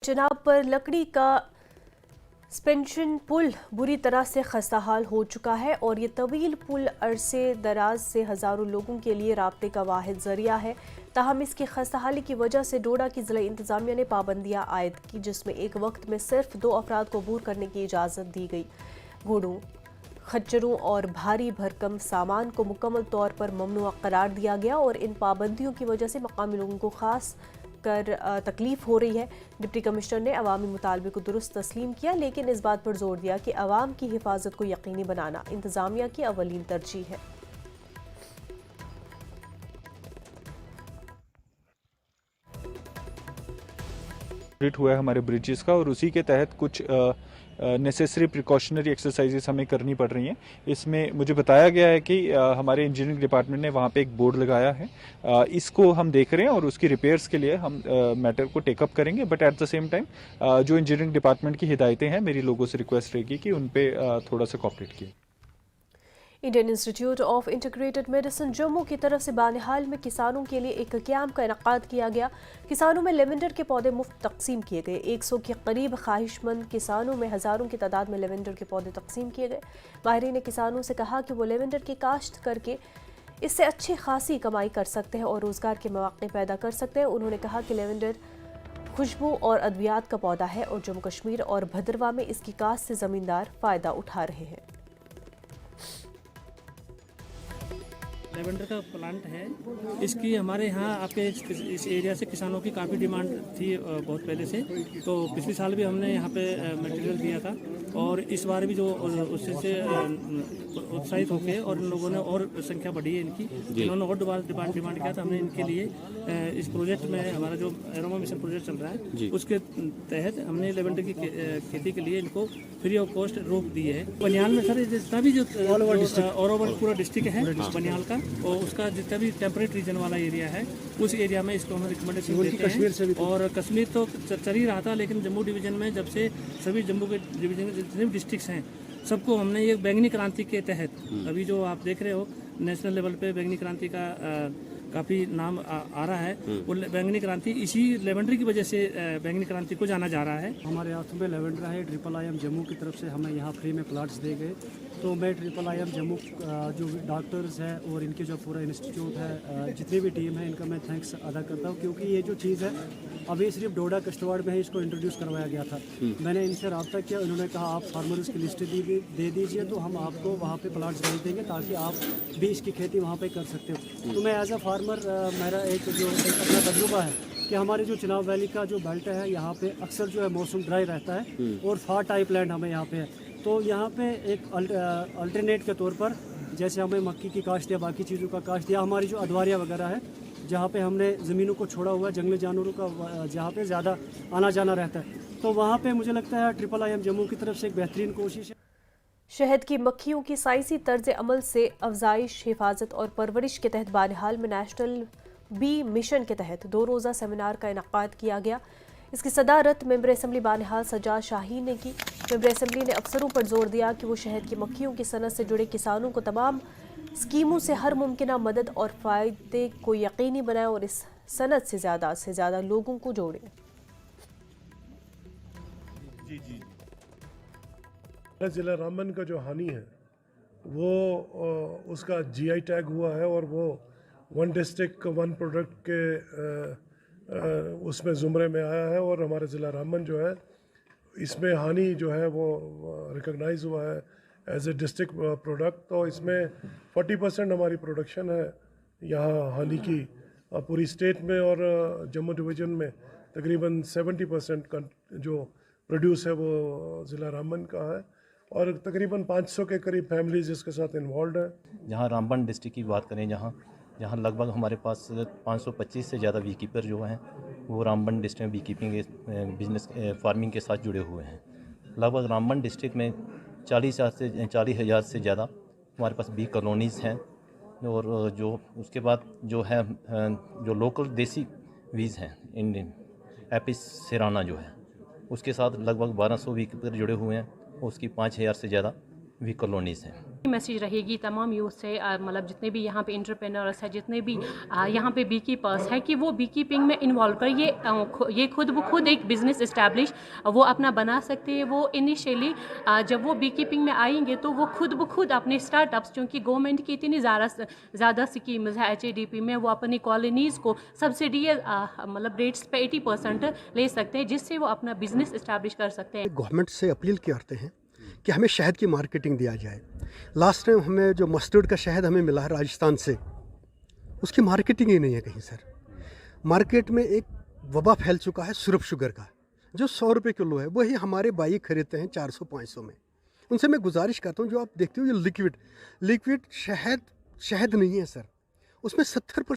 चिनाब पर लकड़ी का सस्पेंशन पुल बुरी तरह से खस्ताहाल हो चुका है और ये तवील पुल अरसे दराज से हज़ारों लोगों के लिए राब्ते का वाहिद जरिया है। ताहम इसकी खस्ताहाली की वजह से डोडा की ज़िला इंतज़ामिया ने पाबंदियाँ आयद की, जिसमें एक वक्त में सिर्फ 2 अफराद को अबूर करने की इजाज़त दी गई। घोड़ों, खच्चरों और भारी भरकम सामान को मुकम्मल तौर पर ममनुआ करार दिया गया और इन पाबंदियों की वजह से मकामी लोगों को खास कर तकलीफ हो रही है। डिप्टी कमिश्नर ने अवामी मुतालबे को दुरुस्त तस्लीम किया, लेकिन इस बात पर जोर दिया कि अवाम की हिफाजत को यकीनी बनाना इंतजामिया की अवलीन तरजीह है। हुआ है हमारे ब्रिजेस का और उसी के तहत कुछ नेसेसरी प्रिकॉशनरी एक्सरसाइजेस हमें करनी पड़ रही हैं। इसमें मुझे बताया गया है कि हमारे इंजीनियरिंग डिपार्टमेंट ने वहाँ पे एक बोर्ड लगाया है, इसको हम देख रहे हैं और उसकी रिपेयर्स के लिए हम मैटर को टेकअप करेंगे। But at the same time जो इंजीनियरिंग डिपार्टमेंट की हिदायतें हैं, मेरी लोगों से रिक्वेस्ट रहेगी कि उन पर थोड़ा सा कॉपरेट किए। Indian institute of integrated medicine Jammu की तरफ से बानिहाल में किसानों के लिए एक कैंप का इनेकाद किया गया। किसानों में लेवेंडर के पौधे मुफ्त तकसीम किए गए। 100 के करीब ख्वाहिशमंद किसानों में हज़ारों की तादाद में लेवेंडर के पौधे तकसीम किए गए। माहिरीन ने किसानों से कहा कि वो लेवेंडर की काश्त करके इससे अच्छी खासी कमाई कर सकते हैं और रोज़गार के मौके पैदा कर सकते हैं। उन्होंने कहा कि लेवेंडर खुशबू और अद्वियात का पौधा है और जम्मू कश्मीर और भद्रवाह में इसकी काश्त से ज़मींदार फ़ायदा उठा रहे हैं। लेवेंडर का प्लांट है, इसकी हमारे यहाँ आपके इस एरिया से किसानों की काफ़ी डिमांड थी बहुत पहले से। तो पिछले साल भी हमने यहाँ पे मटेरियल दिया था और इस बार भी जो उससे उत्साहित होकर और इन लोगों ने और संख्या बढ़ी है इनकी, इन्होंने और डिमांड किया था। हमने इनके लिए इस प्रोजेक्ट में हमारा जो एरोमा मिशन प्रोजेक्ट चल रहा है उसके तहत हमने लेवेंडर की खेती के लिए इनको फ्री ऑफ कॉस्ट रोक दिए है। बनियाल में सर जितना भी जो ऑल ओवर पूरा डिस्ट्रिक्ट है बनियाल का, और उसका जितना भी टेम्परेट रीजन वाला एरिया है उस एरिया में इसको हम रिकमेंडेशन देते हैं। और कश्मीर तो चल ही रहा था, लेकिन जम्मू डिवीजन में जब से सभी जम्मू के डिवीजन के जितने भी डिस्ट्रिक्ट्स हैं सबको हमने ये बैंगनी क्रांति के तहत अभी जो आप देख रहे हो नेशनल लेवल पे बैंगनी क्रांति का काफ़ी नाम आ रहा है। वो बैंगनी क्रांति इसी लेवेंडर की वजह से बैंगनी क्रांति को जाना जा रहा है। हमारे हाथों में लेवेंडर है। IIM जम्मू की तरफ से हमें यहाँ फ्री में प्लाट्स दे गए। तो मैं IIM जम्मू जो डॉक्टर्स है और इनके जो पूरा इंस्टीट्यूट है, जितनी भी टीम है, इनका मैं थैंक्स अदा करता हूँ, क्योंकि ये जो चीज़ है अभी सिर्फ डोडा कश्तवाड़ में ही इसको इंट्रोड्यूस करवाया गया था। मैंने इनसे रब्ता किया, उन्होंने कहा आप फार्मर्स की लिस्ट दे दीजिए तो हम आपको वहाँ पे प्लाट्स भेज देंगे ताकि आप भी इसकी खेती वहाँ पे कर सकते हो। तो मैं एज अ फार्मर मेरा एक अपना तजुर्बा है कि हमारी जो चिनाब वैली का जो बेल्ट है यहाँ पे अक्सर जो है मौसम ड्राई रहता है और फार टाइप लैंड हमें यहाँ पे है। तो यहाँ पे एक अल्टरनेट के तौर पर जैसे हमें मक्की की काश्त या बाकी चीज़ों का काश्त या हमारी जो अदवारियाँ वगैरह है जहाँ पे हमने ज़मीनों को छोड़ा हुआ जंगली जानवरों का जहाँ पे ज़्यादा आना जाना रहता है, तो वहाँ पे मुझे लगता है IIM जम्मू की तरफ से एक बेहतरीन कोशिश है। शहद की मक्खियों की साइंसी तर्ज अमल से अफजाइश, हिफाजत और परवरिश के तहत बानिहाल में नेशनल बी मिशन के तहत 2 रोज़ा सेमिनार का इनेकाद किया गया। इसकी सदारत मेंबर असम्बली बानिहाल सज्जाद शाहीन ने की। मेंबर असम्बली ने अफसरों पर जोर दिया कि वो शहद की मक्खियों की सनत से जुड़े किसानों को तमाम स्कीमों से हर मुमकिन मदद और फ़ायदे को यकीनी बनाएं और इस सनत से ज़्यादा लोगों को जोड़ें। जिला रामबन का जो हानी है वो उसका GI टैग हुआ है और वो 1 डिस्ट्रिक्ट 1 प्रोडक्ट के उसमें ज़ुमरे में आया है और हमारे ज़िला रामबन जो है इसमें हानी जो है वो रिकॉग्नाइज हुआ है एज ए डिस्ट्रिक्ट प्रोडक्ट। तो इसमें 40% हमारी प्रोडक्शन है यहाँ हानी की पूरी स्टेट में, और जम्मू डिवीज़न में तकरीबन 70% का जो प्रोड्यूस है वो ज़िला रामबन का है और तकरीबन 500 के करीब फैमिलीज इसके साथ इन्वॉल्व है। जहाँ रामबन डिस्ट्रिक्ट की बात करें, जहाँ लगभग हमारे पास 525 से ज़्यादा वी कीपर जो हैं वो रामबन डिस्ट्रिक्ट में वी कीपिंग बिजनेस फार्मिंग के साथ जुड़े हुए हैं। लगभग रामबन डिस्ट्रिक्ट में 40,000 से ज़्यादा हमारे पास बी कॉलोनीज़ हैं और जो उसके बाद जो है जो लोकल देसी वीज़ हैं इंडियन एपिस सिराना जो है उसके साथ लगभग 1200 वी कीपर जुड़े हुए हैं। उसकी 5,000 से ज़्यादा वी कॉलोनीज़ हैं। मैसेज रहेगी तमाम यूथ से, मतलब जितने भी यहाँ पे इंटरप्रेन्योर्स हैं, जितने भी यहाँ पे बी कीपर्स हैं, कि वो बी कीपिंग में इन्वॉल्व कर ये खुद ब खुद एक बिज़नेस इस्टेब्लिश वो अपना बना सकते हैं। वो इनिशियली जब वो बी कीपिंग में आएंगे तो वो खुद ब खुद अपने स्टार्टअप्स, क्योंकि गवर्नमेंट की इतनी ज़्यादा स्कीम्स है HADP में, वो अपनी कॉलोनीज़ को सब्सिडी मतलब रेट्स पे 80% ले सकते हैं, जिससे वो अपना बिज़नेस इस्टेब्लिश कर सकते हैं। गवर्नमेंट से अपील करते हैं कि हमें शहद की मार्केटिंग दिया जाए। लास्ट टाइम हमें जो मस्टर्ड का शहद हमें मिला है राजस्थान से, उसकी मार्केटिंग ही नहीं है कहीं सर। मार्केट में एक वबा फैल चुका है सिरप शुगर का, जो 100 रुपये किलो है, वही हमारे भाई खरीदते हैं 400-500 में। उनसे मैं गुजारिश करता हूँ, जो आप देखते हो ये लिक्विड शहद नहीं है सर, उसमें 70%